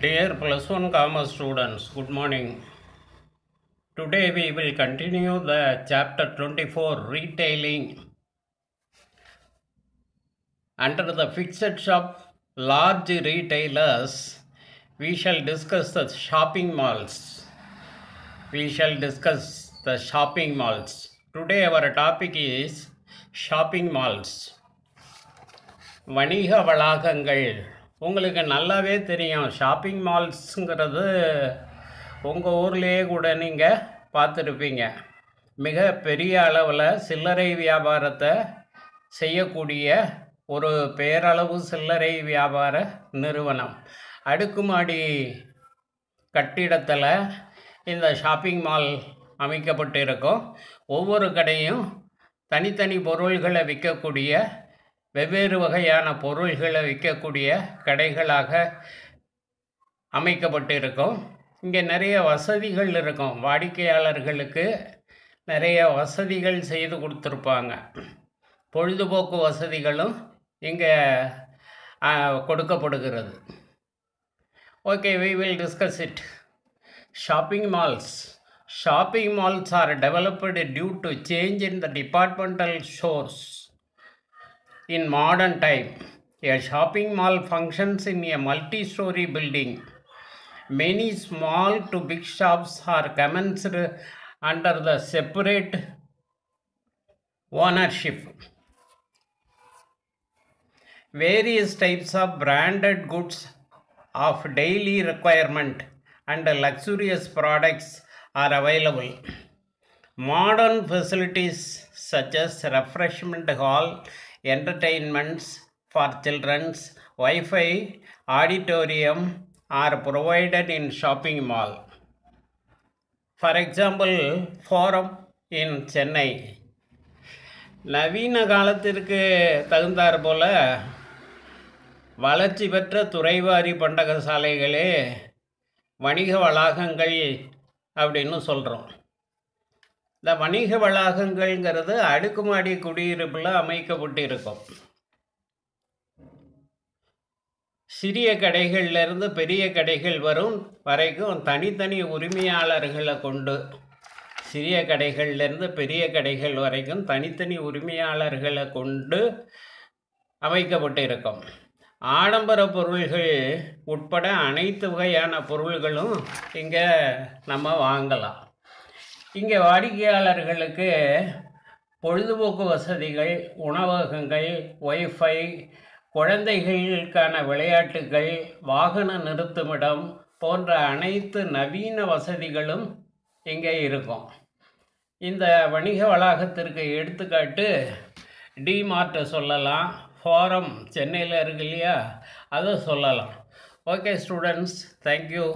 Dear plus one commerce students, good morning. Today we will continue the chapter 24 retailing. Under the fixed shop large retailers, we shall discuss the shopping malls. Today our topic is shopping malls. வணிக வளாகங்கள். உங்களுக்கு நல்லாவே தெரியும், shopping மால்ஸுங்கிறது உங்கள் ஊர்லேயே கூட நீங்கள் பார்த்துருப்பீங்க. மிக பெரிய அளவில் சில்லறை வியாபாரத்தை செய்யக்கூடிய ஒரு பேரளவு சில்லறை வியாபார நிறுவனம். அடுக்குமாடி கட்டிடத்தில் இந்த ஷாப்பிங் மால் அமைக்கப்பட்டிருக்கும். ஒவ்வொரு கடையும் தனித்தனி பொருள்களை விற்கக்கூடிய, வெவ்வேறு வகையான பொருள்களை விற்கக்கூடிய கடைகளாக அமைக்கப்பட்டிருக்கும். இங்கே நிறைய வசதிகள் இருக்கும். வாடிக்கையாளர்களுக்கு நிறைய வசதிகள் செய்து கொடுத்துருப்பாங்க. பொழுதுபோக்கு வசதிகளும் இங்கே கொடுக்கப்படுகிறது. Okay, we will discuss it. Shopping malls. Shopping malls are developed due to change in the departmental stores. In modern time, a shopping mall functions in a multi-story building. Many small to big shops are commenced under the separate ownership. Various types of branded goods of daily requirement and luxurious products are available. Modern facilities such as refreshment hall, entertainments for children's, Wi-Fi, auditorium are provided in shopping mall. For example, Forum in Chennai. நவீன காலத்திற்கு தகுந்தாற் போல வளர்ச்சி பெற்ற துறைவாரி பண்டக சாலைகளே வணிக வளாகங்கள் அப்படின்னு சொல்கிறோம். இந்த வணிக வளாகங்கள்ங்கிறது அடுக்குமாடி குடியிருப்பில் அமைக்கப்பட்டிருக்கும். சிறிய கடைகள்லேருந்து பெரிய கடைகள் வரைக்கும் தனித்தனி உரிமையாளர்களை கொண்டு, சிறிய கடைகள்லேருந்து பெரிய கடைகள் வரைக்கும் தனித்தனி உரிமையாளர்களை கொண்டு அமைக்கப்பட்டிருக்கும். ஆடம்பர பொருள்கள் உட்பட அனைத்து வகையான பொருள்களும் இங்கே நம்ம வாங்கலாம். இங்கே வாடிக்கையாளர்களுக்கு பொழுதுபோக்கு வசதிகள், உணவகங்கள், ஒய்ஃபை, குழந்தைகளுக்கான விளையாட்டுகள், வாகன நிறுத்துமிடம் போன்ற அனைத்து நவீன வசதிகளும் இங்கே இருக்கும். இந்த வணிக வளாகத்திற்கு எடுத்துக்காட்டு டிமார்ட்டை சொல்லலாம், ஃபாரம் சென்னையில் இருக்கு இல்லையா, அதை சொல்லலாம். Okay students, thank you.